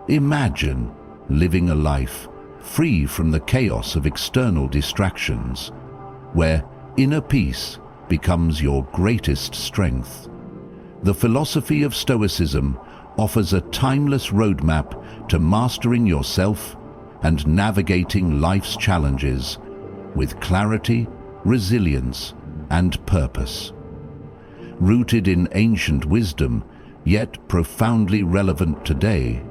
Imagine living a life free from the chaos of external distractions, where inner peace becomes your greatest strength. The philosophy of Stoicism offers a timeless roadmap to mastering yourself and navigating life's challenges with clarity, resilience, and purpose. Rooted in ancient wisdom, yet profoundly relevant today,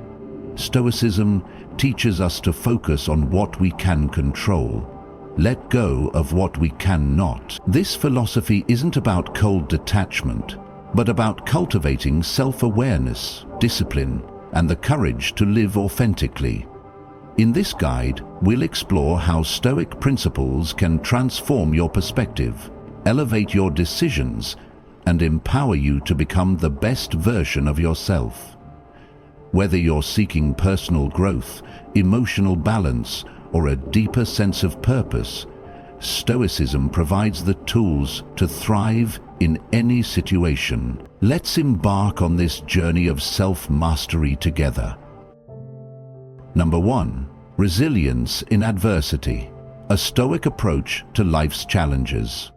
Stoicism teaches us to focus on what we can control, let go of what we cannot. This philosophy isn't about cold detachment, but about cultivating self-awareness, discipline, and the courage to live authentically. In this guide, we'll explore how Stoic principles can transform your perspective, elevate your decisions, and empower you to become the best version of yourself. Whether you're seeking personal growth, emotional balance, or a deeper sense of purpose, Stoicism provides the tools to thrive in any situation. Let's embark on this journey of self-mastery together. Number 1. Resilience in adversity, a Stoic approach to life's challenges.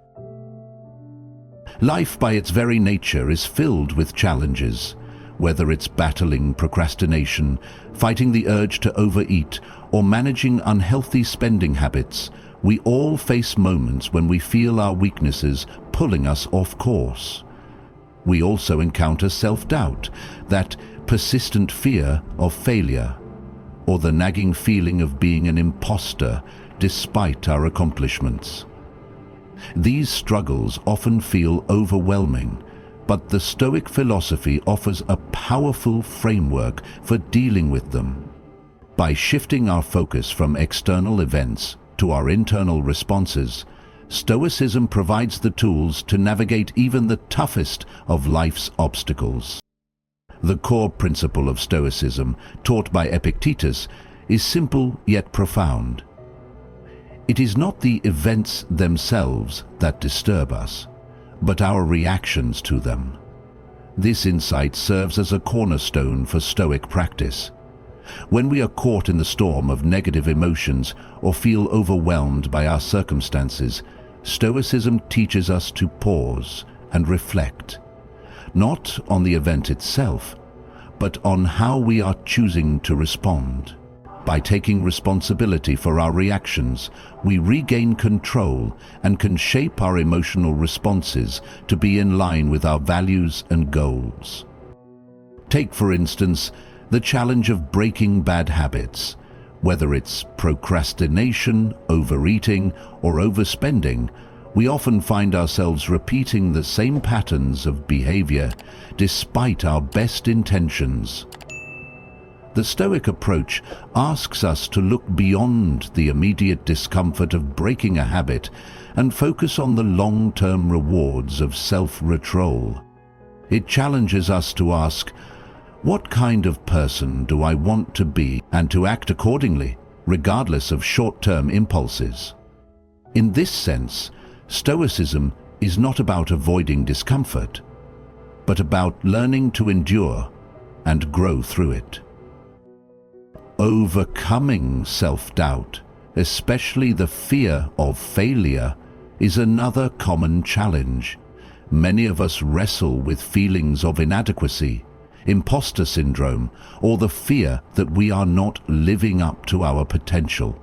Life by its very nature is filled with challenges. Whether it's battling procrastination, fighting the urge to overeat, or managing unhealthy spending habits, we all face moments when we feel our weaknesses pulling us off course. We also encounter self-doubt, that persistent fear of failure, or the nagging feeling of being an imposter despite our accomplishments. These struggles often feel overwhelming, but the Stoic philosophy offers a powerful framework for dealing with them. By shifting our focus from external events to our internal responses, Stoicism provides the tools to navigate even the toughest of life's obstacles. The core principle of Stoicism, taught by Epictetus, is simple yet profound. It is not the events themselves that disturb us, but our reactions to them. This insight serves as a cornerstone for Stoic practice. When we are caught in the storm of negative emotions or feel overwhelmed by our circumstances, Stoicism teaches us to pause and reflect, not on the event itself, but on how we are choosing to respond. By taking responsibility for our reactions, we regain control and can shape our emotional responses to be in line with our values and goals. Take, for instance, the challenge of breaking bad habits. Whether it's procrastination, overeating, or overspending, we often find ourselves repeating the same patterns of behavior despite our best intentions. The Stoic approach asks us to look beyond the immediate discomfort of breaking a habit and focus on the long-term rewards of self-control. It challenges us to ask, what kind of person do I want to be, and to act accordingly, regardless of short-term impulses. In this sense, Stoicism is not about avoiding discomfort, but about learning to endure and grow through it. Overcoming self-doubt, especially the fear of failure, is another common challenge. Many of us wrestle with feelings of inadequacy, imposter syndrome, or the fear that we are not living up to our potential.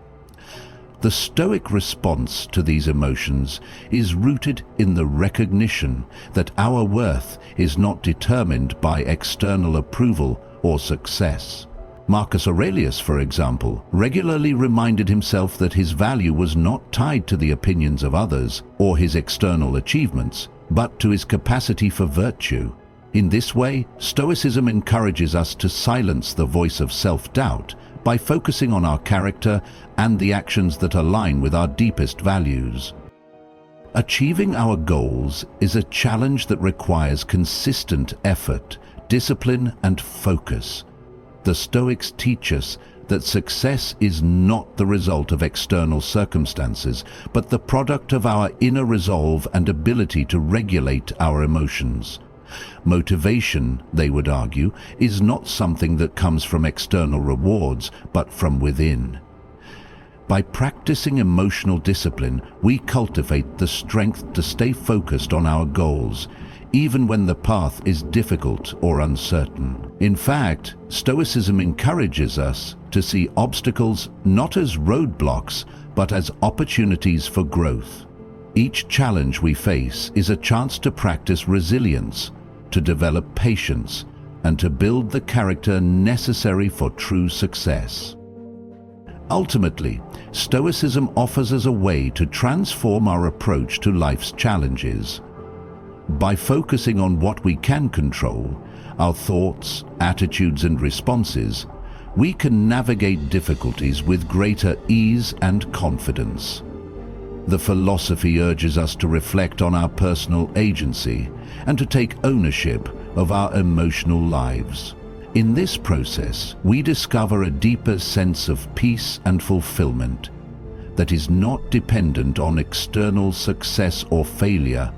The Stoic response to these emotions is rooted in the recognition that our worth is not determined by external approval or success. Marcus Aurelius, for example, regularly reminded himself that his value was not tied to the opinions of others or his external achievements, but to his capacity for virtue. In this way, Stoicism encourages us to silence the voice of self-doubt by focusing on our character and the actions that align with our deepest values. Achieving our goals is a challenge that requires consistent effort, discipline, and focus. The Stoics teach us that success is not the result of external circumstances, but the product of our inner resolve and ability to regulate our emotions. Motivation, they would argue, is not something that comes from external rewards, but from within. By practicing emotional discipline, we cultivate the strength to stay focused on our goals, even when the path is difficult or uncertain. In fact, Stoicism encourages us to see obstacles not as roadblocks, but as opportunities for growth. Each challenge we face is a chance to practice resilience, to develop patience, and to build the character necessary for true success. Ultimately, Stoicism offers us a way to transform our approach to life's challenges. By focusing on what we can control, our thoughts, attitudes, and responses, we can navigate difficulties with greater ease and confidence. The philosophy urges us to reflect on our personal agency and to take ownership of our emotional lives. In this process, we discover a deeper sense of peace and fulfillment that is not dependent on external success or failure,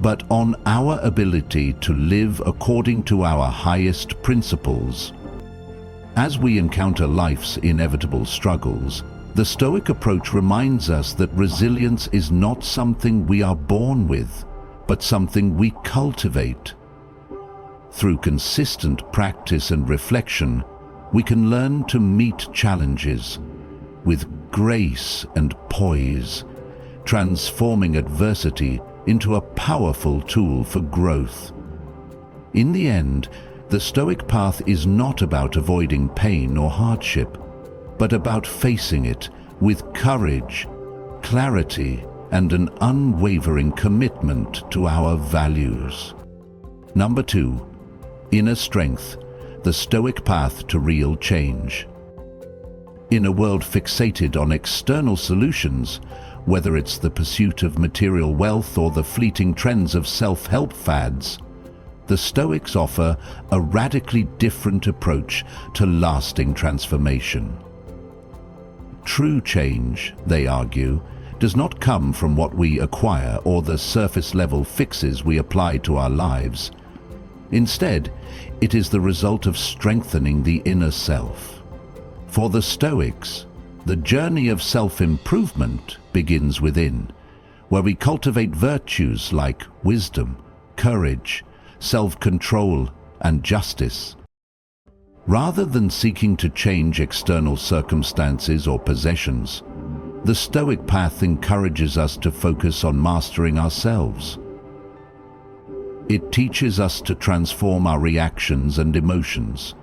but on our ability to live according to our highest principles. As we encounter life's inevitable struggles, the Stoic approach reminds us that resilience is not something we are born with, but something we cultivate. Through consistent practice and reflection, we can learn to meet challenges with grace and poise, transforming adversity into a powerful tool for growth. In the end, the Stoic path is not about avoiding pain or hardship, but about facing it with courage, clarity, and an unwavering commitment to our values. Number 2. Inner strength, the Stoic path to real change. In a world fixated on external solutions, whether it's the pursuit of material wealth or the fleeting trends of self-help fads, the Stoics offer a radically different approach to lasting transformation. True change, they argue, does not come from what we acquire or the surface-level fixes we apply to our lives. Instead, it is the result of strengthening the inner self. For the Stoics, the journey of self-improvement begins within, where we cultivate virtues like wisdom, courage, self-control, and justice. Rather than seeking to change external circumstances or possessions, the Stoic path encourages us to focus on mastering ourselves. It teaches us to transform our reactions and emotions,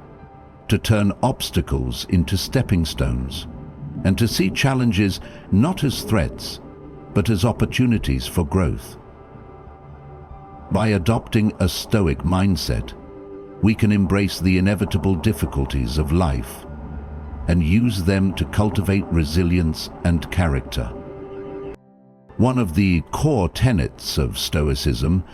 to turn obstacles into stepping stones, and to see challenges not as threats, but as opportunities for growth. By adopting a Stoic mindset, we can embrace the inevitable difficulties of life and use them to cultivate resilience and character. One of the core tenets of Stoicism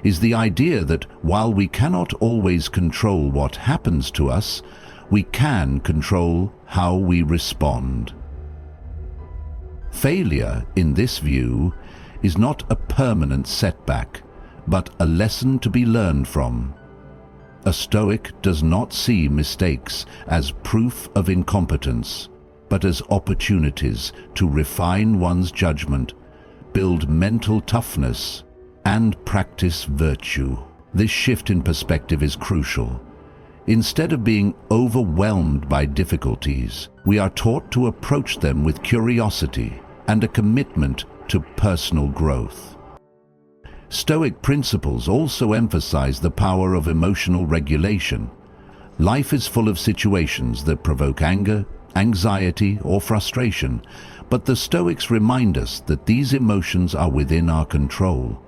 is the idea that while we cannot always control what happens to us, we can control how we respond. Failure, in this view, is not a permanent setback, but a lesson to be learned from. A Stoic does not see mistakes as proof of incompetence, but as opportunities to refine one's judgment, build mental toughness, and practice virtue. This shift in perspective is crucial. Instead of being overwhelmed by difficulties, we are taught to approach them with curiosity and a commitment to personal growth. Stoic principles also emphasize the power of emotional regulation. Life is full of situations that provoke anger, anxiety, or frustration, but the Stoics remind us that these emotions are within our control.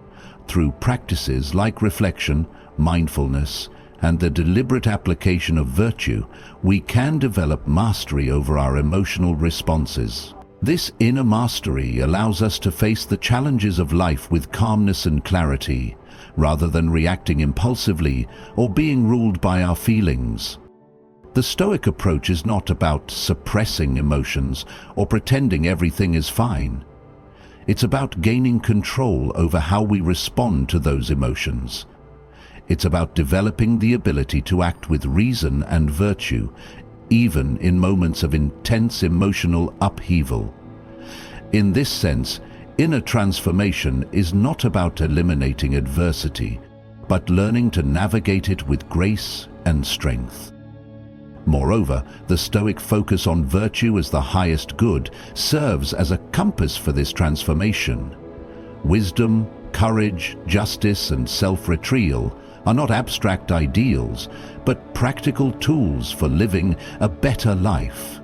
Through practices like reflection, mindfulness, and the deliberate application of virtue, we can develop mastery over our emotional responses. This inner mastery allows us to face the challenges of life with calmness and clarity, rather than reacting impulsively or being ruled by our feelings. The Stoic approach is not about suppressing emotions or pretending everything is fine. It's about gaining control over how we respond to those emotions. It's about developing the ability to act with reason and virtue, even in moments of intense emotional upheaval. In this sense, inner transformation is not about eliminating adversity, but learning to navigate it with grace and strength. Moreover, the Stoic focus on virtue as the highest good serves as a compass for this transformation. Wisdom, courage, justice, and self-retrieval are not abstract ideals, but practical tools for living a better life.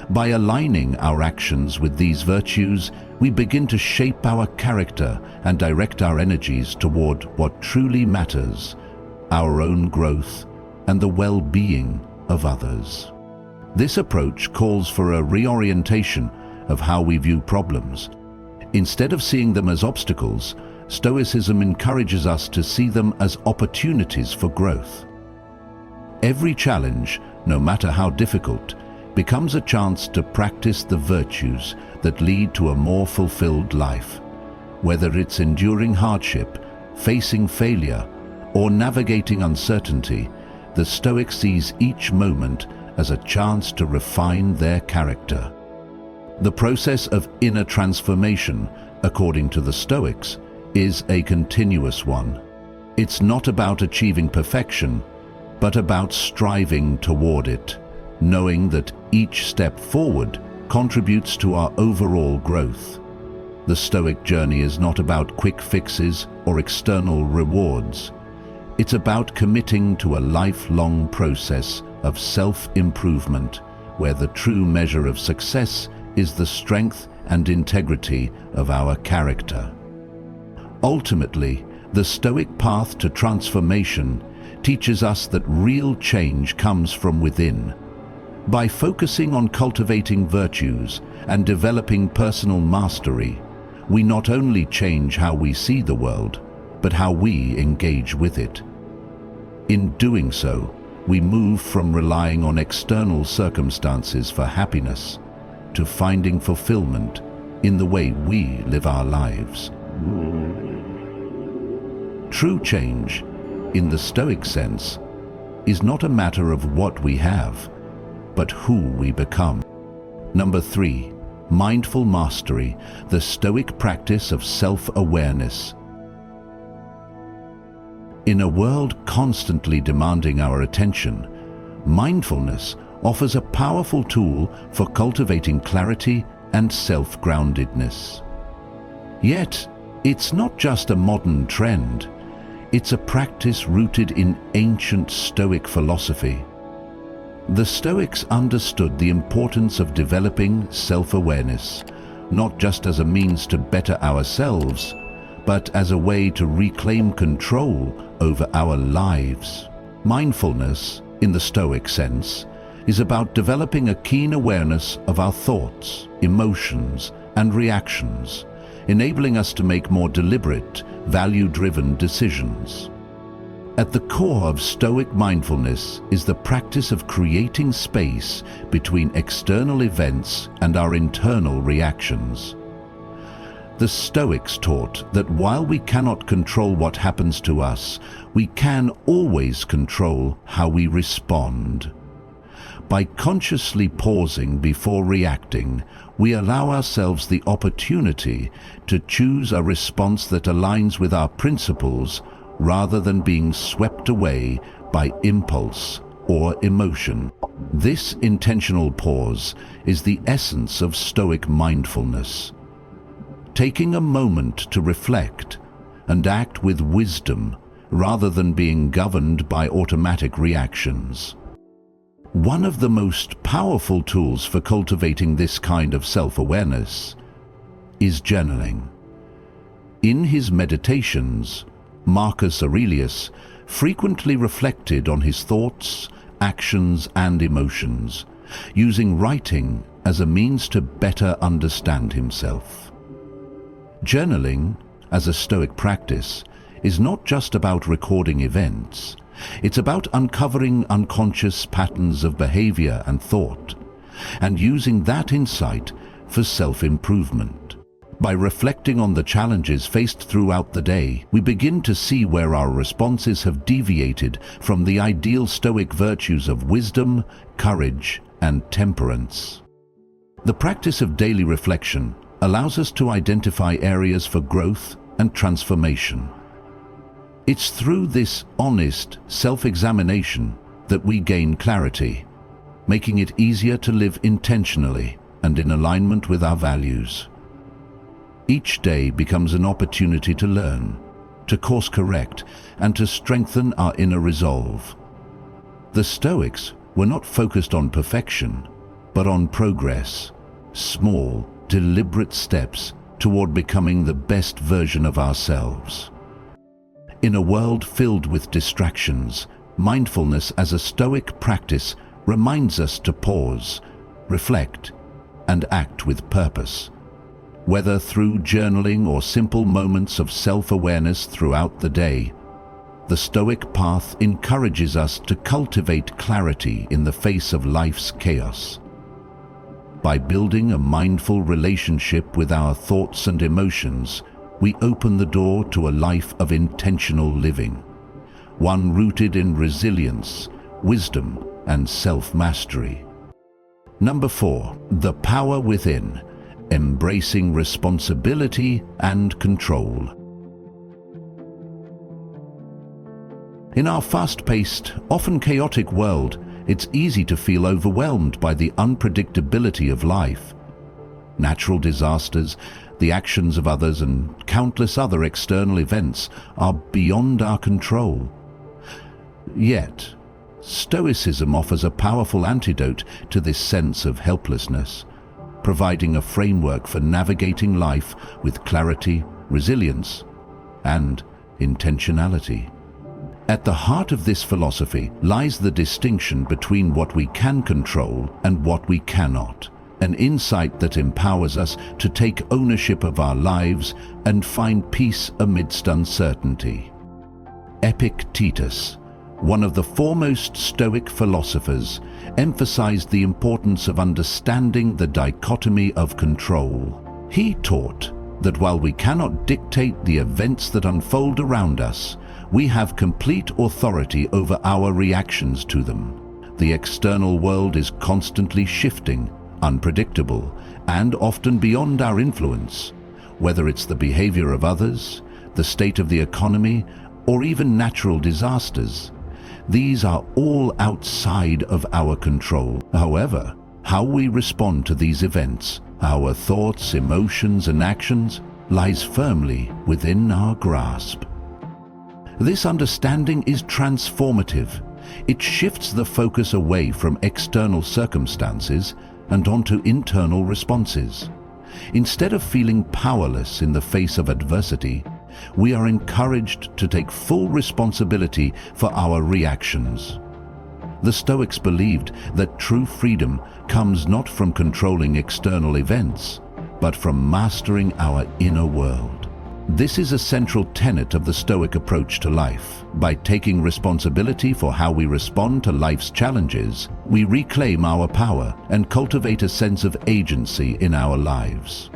By aligning our actions with these virtues, we begin to shape our character and direct our energies toward what truly matters, our own growth and the well-being of others. This approach calls for a reorientation of how we view problems. Instead of seeing them as obstacles, Stoicism encourages us to see them as opportunities for growth. Every challenge, no matter how difficult, becomes a chance to practice the virtues that lead to a more fulfilled life. Whether it's enduring hardship, facing failure, or navigating uncertainty, the Stoic sees each moment as a chance to refine their character. The process of inner transformation, according to the Stoics, is a continuous one. It's not about achieving perfection, but about striving toward it, knowing that each step forward contributes to our overall growth. The Stoic journey is not about quick fixes or external rewards. It's about committing to a lifelong process of self-improvement, where the true measure of success is the strength and integrity of our character. Ultimately, the Stoic path to transformation teaches us that real change comes from within. By focusing on cultivating virtues and developing personal mastery, we not only change how we see the world, but how we engage with it. In doing so, we move from relying on external circumstances for happiness to finding fulfillment in the way we live our lives. True change, in the Stoic sense, is not a matter of what we have, but who we become. Number 3, mindful mastery, the Stoic practice of self-awareness. In a world constantly demanding our attention, mindfulness offers a powerful tool for cultivating clarity and self-groundedness. Yet, it's not just a modern trend. It's a practice rooted in ancient Stoic philosophy. The Stoics understood the importance of developing self-awareness, not just as a means to better ourselves, but as a way to reclaim control over our lives. Mindfulness, in the Stoic sense, is about developing a keen awareness of our thoughts, emotions, and reactions, enabling us to make more deliberate, value-driven decisions. At the core of Stoic mindfulness is the practice of creating space between external events and our internal reactions. The Stoics taught that while we cannot control what happens to us, we can always control how we respond. By consciously pausing before reacting, we allow ourselves the opportunity to choose a response that aligns with our principles rather than being swept away by impulse or emotion. This intentional pause is the essence of Stoic mindfulness. Taking a moment to reflect and act with wisdom rather than being governed by automatic reactions. One of the most powerful tools for cultivating this kind of self-awareness is journaling. In his meditations, Marcus Aurelius frequently reflected on his thoughts, actions, and emotions, using writing as a means to better understand himself. Journaling, as a Stoic practice, is not just about recording events. It's about uncovering unconscious patterns of behavior and thought, and using that insight for self-improvement. By reflecting on the challenges faced throughout the day, we begin to see where our responses have deviated from the ideal Stoic virtues of wisdom, courage, and temperance. The practice of daily reflection allows us to identify areas for growth and transformation. It's through this honest self-examination that we gain clarity, making it easier to live intentionally and in alignment with our values. Each day becomes an opportunity to learn, to course correct, and to strengthen our inner resolve. The Stoics were not focused on perfection, but on progress, small, deliberate steps toward becoming the best version of ourselves. In a world filled with distractions, mindfulness as a Stoic practice reminds us to pause, reflect, and act with purpose. Whether through journaling or simple moments of self-awareness throughout the day, the Stoic path encourages us to cultivate clarity in the face of life's chaos. By building a mindful relationship with our thoughts and emotions, we open the door to a life of intentional living, one rooted in resilience, wisdom, and self-mastery. Number 4, the power within. Embracing responsibility and control. In our fast-paced, often chaotic world, it's easy to feel overwhelmed by the unpredictability of life. Natural disasters, the actions of others, and countless other external events are beyond our control. Yet, Stoicism offers a powerful antidote to this sense of helplessness, providing a framework for navigating life with clarity, resilience, and intentionality. At the heart of this philosophy lies the distinction between what we can control and what we cannot, an insight that empowers us to take ownership of our lives and find peace amidst uncertainty. Epictetus, one of the foremost Stoic philosophers, emphasized the importance of understanding the dichotomy of control. He taught that while we cannot dictate the events that unfold around us, we have complete authority over our reactions to them. The external world is constantly shifting, unpredictable, and often beyond our influence. Whether it's the behavior of others, the state of the economy, or even natural disasters, these are all outside of our control. However, how we respond to these events, our thoughts, emotions, and actions, lies firmly within our grasp. This understanding is transformative. It shifts the focus away from external circumstances and onto internal responses. Instead of feeling powerless in the face of adversity, we are encouraged to take full responsibility for our reactions. The Stoics believed that true freedom comes not from controlling external events, but from mastering our inner world. This is a central tenet of the Stoic approach to life. By taking responsibility for how we respond to life's challenges, we reclaim our power and cultivate a sense of agency in our lives.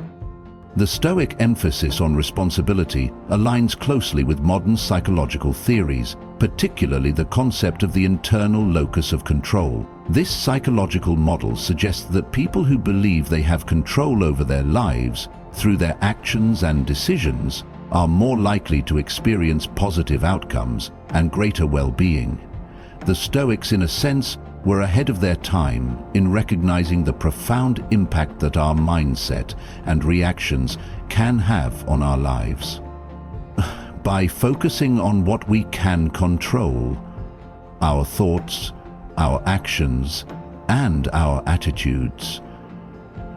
The Stoic emphasis on responsibility aligns closely with modern psychological theories, particularly the concept of the internal locus of control. This psychological model suggests that people who believe they have control over their lives through their actions and decisions are more likely to experience positive outcomes and greater well-being. The Stoics, in a sense, were ahead of their time in recognizing the profound impact that our mindset and reactions can have on our lives. By focusing on what we can control, our thoughts, our actions, and our attitudes,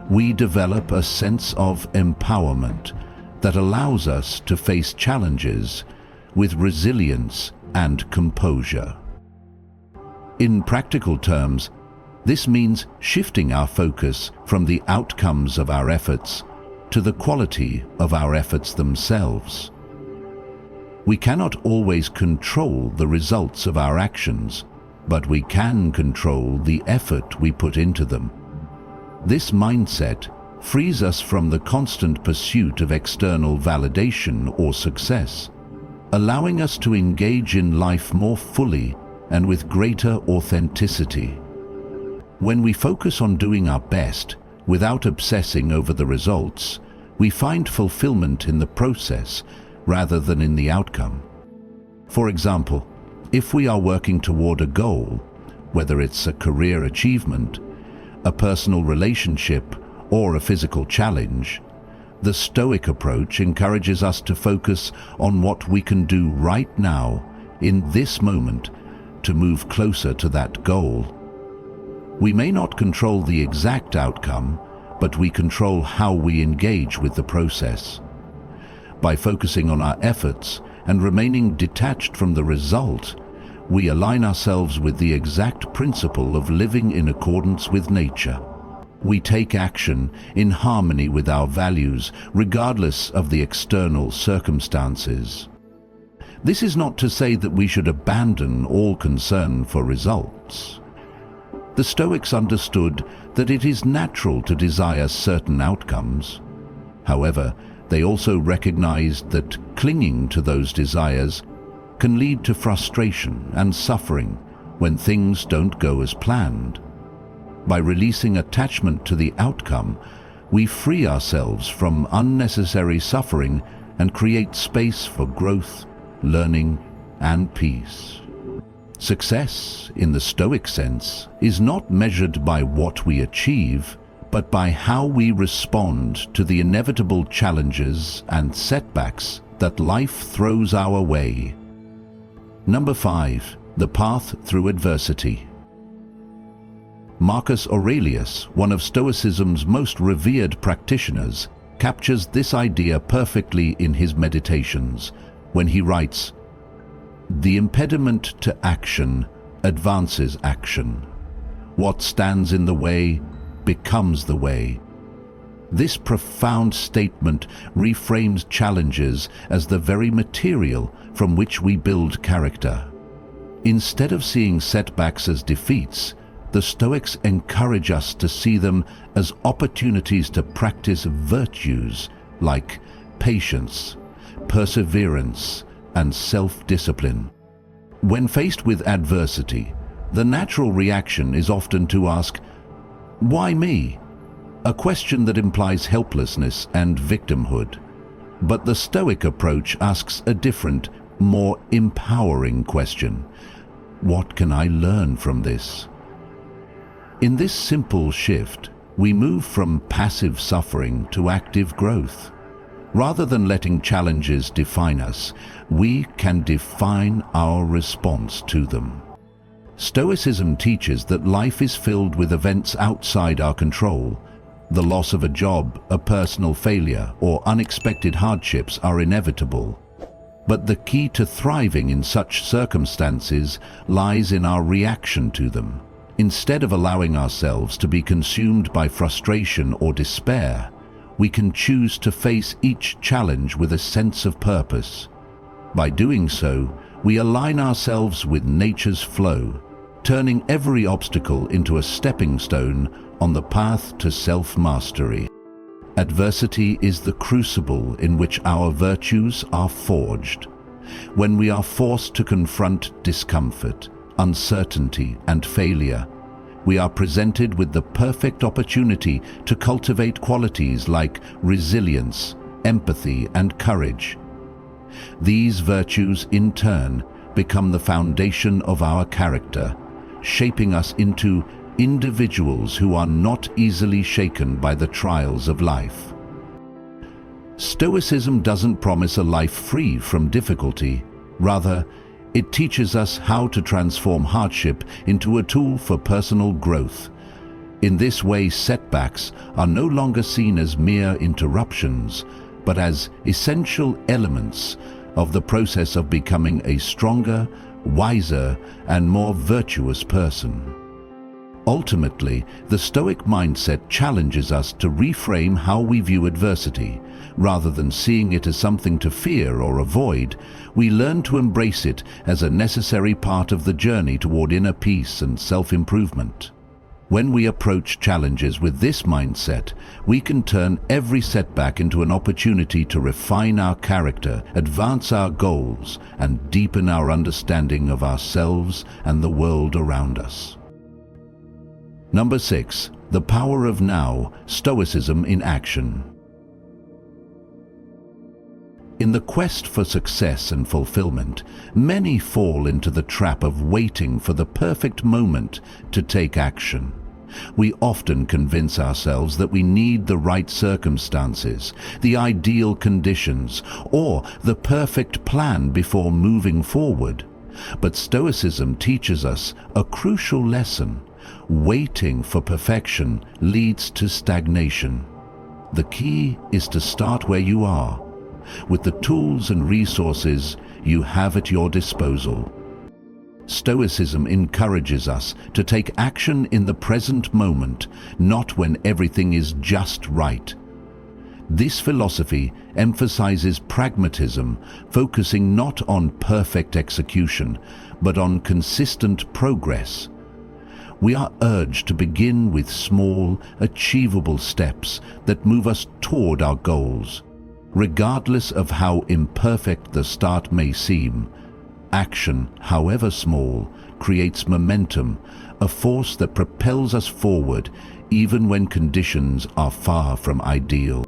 we develop a sense of empowerment that allows us to face challenges with resilience and composure. In practical terms, this means shifting our focus from the outcomes of our efforts to the quality of our efforts themselves. We cannot always control the results of our actions, but we can control the effort we put into them. This mindset frees us from the constant pursuit of external validation or success, allowing us to engage in life more fully and with greater authenticity. When we focus on doing our best without obsessing over the results, we find fulfillment in the process rather than in the outcome. For example, if we are working toward a goal, whether it's a career achievement, a personal relationship, or a physical challenge, the Stoic approach encourages us to focus on what we can do right now, in this moment, to move closer to that goal. We may not control the exact outcome, but we control how we engage with the process. By focusing on our efforts and remaining detached from the result, we align ourselves with the exact principle of living in accordance with nature. We take action in harmony with our values, regardless of the external circumstances. This is not to say that we should abandon all concern for results. The Stoics understood that it is natural to desire certain outcomes. However, they also recognized that clinging to those desires can lead to frustration and suffering when things don't go as planned. By releasing attachment to the outcome, we free ourselves from unnecessary suffering and create space for growth, learning, and peace. Success, in the Stoic sense, is not measured by what we achieve, but by how we respond to the inevitable challenges and setbacks that life throws our way. Number 5. The path through adversity. Marcus Aurelius, one of Stoicism's most revered practitioners, captures this idea perfectly in his Meditations, when he writes, "The impediment to action advances action. What stands in the way becomes the way." This profound statement reframes challenges as the very material from which we build character. Instead of seeing setbacks as defeats, the Stoics encourage us to see them as opportunities to practice virtues like patience, perseverance, and self-discipline. When faced with adversity, the natural reaction is often to ask, "Why me?" A question that implies helplessness and victimhood. But the Stoic approach asks a different, more empowering question. What can I learn from this? In this simple shift, we move from passive suffering to active growth. Rather than letting challenges define us, we can define our response to them. Stoicism teaches that life is filled with events outside our control. The loss of a job, a personal failure, or unexpected hardships are inevitable. But the key to thriving in such circumstances lies in our reaction to them. Instead of allowing ourselves to be consumed by frustration or despair, we can choose to face each challenge with a sense of purpose. By doing so, we align ourselves with nature's flow, turning every obstacle into a stepping stone on the path to self-mastery. Adversity is the crucible in which our virtues are forged. When we are forced to confront discomfort, uncertainty, and failure, we are presented with the perfect opportunity to cultivate qualities like resilience, empathy, and courage. These virtues, in turn, become the foundation of our character, shaping us into individuals who are not easily shaken by the trials of life. Stoicism doesn't promise a life free from difficulty. Rather, it teaches us how to transform hardship into a tool for personal growth. In this way, setbacks are no longer seen as mere interruptions, but as essential elements of the process of becoming a stronger, wiser, and more virtuous person. Ultimately, the Stoic mindset challenges us to reframe how we view adversity. Rather than seeing it as something to fear or avoid, we learn to embrace it as a necessary part of the journey toward inner peace and self-improvement. When we approach challenges with this mindset, we can turn every setback into an opportunity to refine our character, advance our goals, and deepen our understanding of ourselves and the world around us. Number 6. The power of now, Stoicism in action. In the quest for success and fulfillment, many fall into the trap of waiting for the perfect moment to take action. We often convince ourselves that we need the right circumstances, the ideal conditions, or the perfect plan before moving forward. But Stoicism teaches us a crucial lesson. Waiting for perfection leads to stagnation. The key is to start where you are, with the tools and resources you have at your disposal. Stoicism encourages us to take action in the present moment, not when everything is just right. This philosophy emphasizes pragmatism, focusing not on perfect execution, but on consistent progress. We are urged to begin with small, achievable steps that move us toward our goals. Regardless of how imperfect the start may seem, action, however small, creates momentum, a force that propels us forward even when conditions are far from ideal.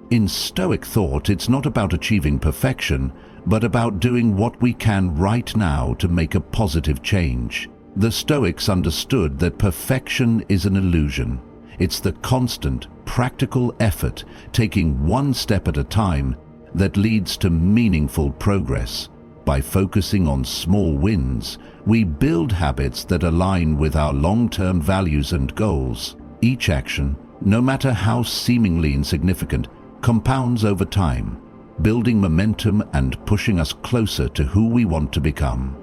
In Stoic thought, it's not about achieving perfection, but about doing what we can right now to make a positive change. The Stoics understood that perfection is an illusion. It's the constant, practical effort, taking one step at a time, that leads to meaningful progress. By focusing on small wins, we build habits that align with our long-term values and goals. Each action, no matter how seemingly insignificant, compounds over time, building momentum and pushing us closer to who we want to become.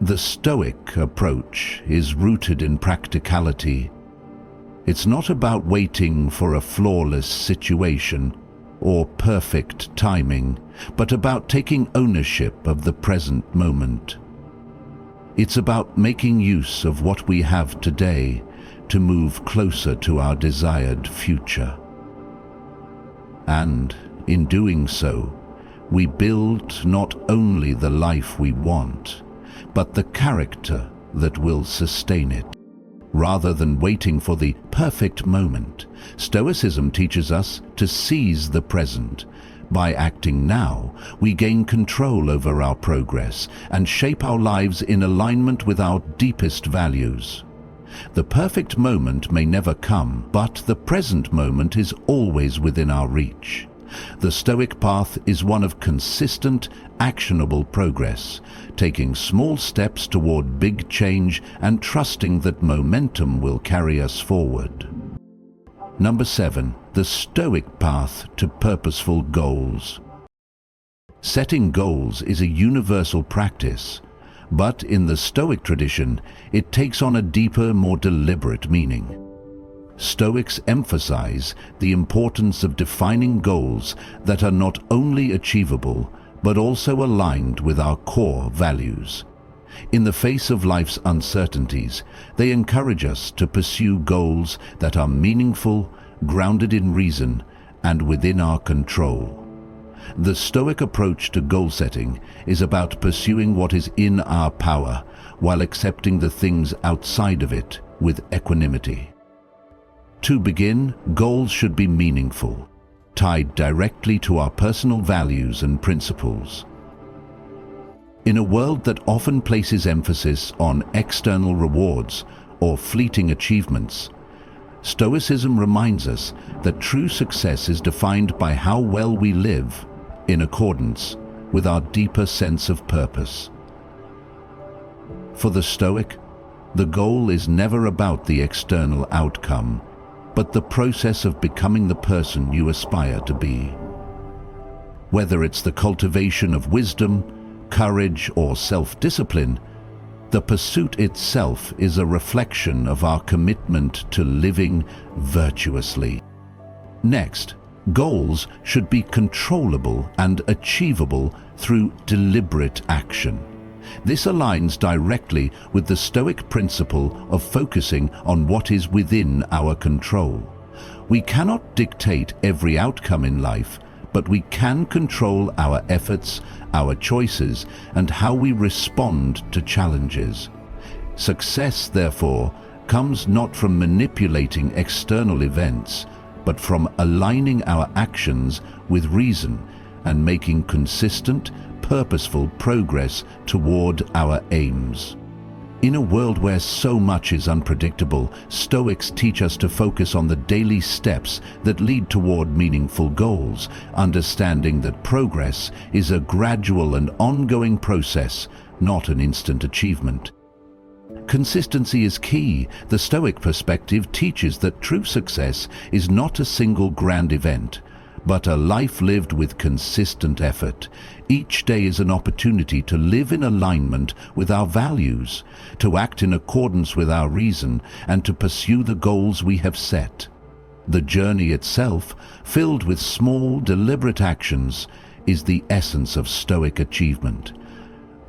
The Stoic approach is rooted in practicality. It's not about waiting for a flawless situation or perfect timing, but about taking ownership of the present moment. It's about making use of what we have today to move closer to our desired future. And in doing so, we build not only the life we want, but the character that will sustain it. Rather than waiting for the perfect moment, Stoicism teaches us to seize the present. By acting now, we gain control over our progress and shape our lives in alignment with our deepest values. The perfect moment may never come, but the present moment is always within our reach. The Stoic path is one of consistent, actionable progress, taking small steps toward big change and trusting that momentum will carry us forward. Number 7. The Stoic path to purposeful goals. Setting goals is a universal practice, but in the Stoic tradition, it takes on a deeper, more deliberate meaning. Stoics emphasize the importance of defining goals that are not only achievable, but also aligned with our core values. In the face of life's uncertainties, they encourage us to pursue goals that are meaningful, grounded in reason, and within our control. The Stoic approach to goal setting is about pursuing what is in our power, while accepting the things outside of it with equanimity. To begin, goals should be meaningful, tied directly to our personal values and principles. In a world that often places emphasis on external rewards or fleeting achievements, Stoicism reminds us that true success is defined by how well we live in accordance with our deeper sense of purpose. For the Stoic, the goal is never about the external outcome, but the process of becoming the person you aspire to be. Whether it's the cultivation of wisdom, courage, or self-discipline, the pursuit itself is a reflection of our commitment to living virtuously. Next, goals should be controllable and achievable through deliberate action. This aligns directly with the Stoic principle of focusing on what is within our control. We cannot dictate every outcome in life, but we can control our efforts, our choices, and how we respond to challenges. Success, therefore, comes not from manipulating external events, but from aligning our actions with reason and making consistent, purposeful progress toward our aims. In a world where so much is unpredictable, Stoics teach us to focus on the daily steps that lead toward meaningful goals, understanding that progress is a gradual and ongoing process, not an instant achievement. Consistency is key. The Stoic perspective teaches that true success is not a single grand event, but a life lived with consistent effort. Each day is an opportunity to live in alignment with our values, to act in accordance with our reason, and to pursue the goals we have set. The journey itself, filled with small, deliberate actions, is the essence of Stoic achievement.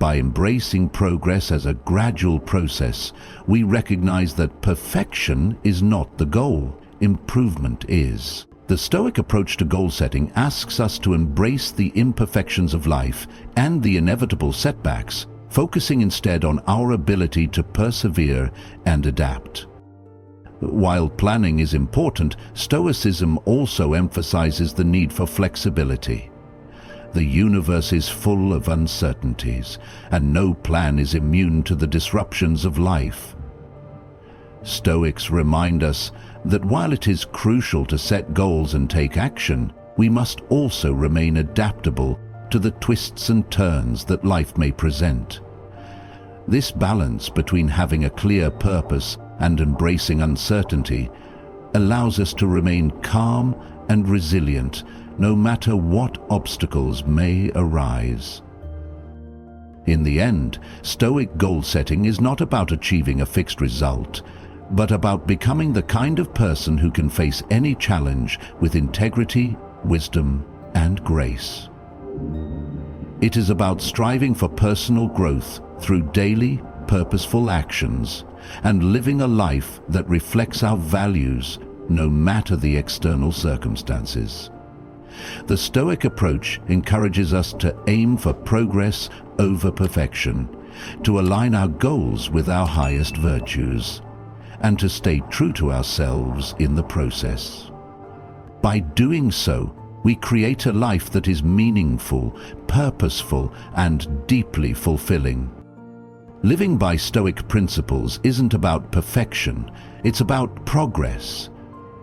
By embracing progress as a gradual process, we recognize that perfection is not the goal, improvement is. The Stoic approach to goal setting asks us to embrace the imperfections of life and the inevitable setbacks, focusing instead on our ability to persevere and adapt. While planning is important, Stoicism also emphasizes the need for flexibility. The universe is full of uncertainties, and no plan is immune to the disruptions of life. Stoics remind us that while it is crucial to set goals and take action, we must also remain adaptable to the twists and turns that life may present. This balance between having a clear purpose and embracing uncertainty allows us to remain calm and resilient no matter what obstacles may arise. In the end, Stoic goal setting is not about achieving a fixed result, but about becoming the kind of person who can face any challenge with integrity, wisdom, and grace. It is about striving for personal growth through daily, purposeful actions and living a life that reflects our values no matter the external circumstances. The Stoic approach encourages us to aim for progress over perfection, to align our goals with our highest virtues, and to stay true to ourselves in the process. By doing so, we create a life that is meaningful, purposeful, and deeply fulfilling. Living by Stoic principles isn't about perfection, it's about progress.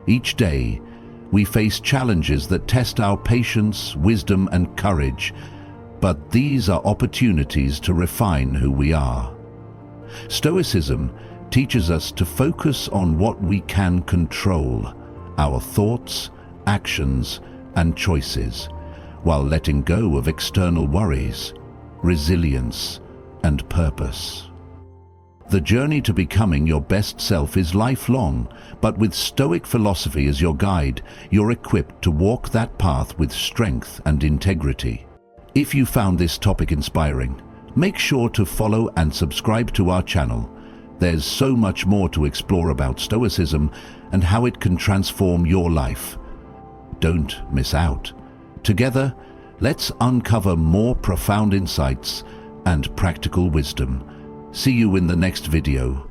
Each day, we face challenges that test our patience, wisdom, and courage, but these are opportunities to refine who we are. Stoicism teaches us to focus on what we can control, our thoughts, actions, and choices, while letting go of external worries, resilience, and purpose. The journey to becoming your best self is lifelong, but with Stoic philosophy as your guide, you're equipped to walk that path with strength and integrity. If you found this topic inspiring, make sure to follow and subscribe to our channel. There's so much more to explore about Stoicism and how it can transform your life. Don't miss out. Together, let's uncover more profound insights and practical wisdom. See you in the next video.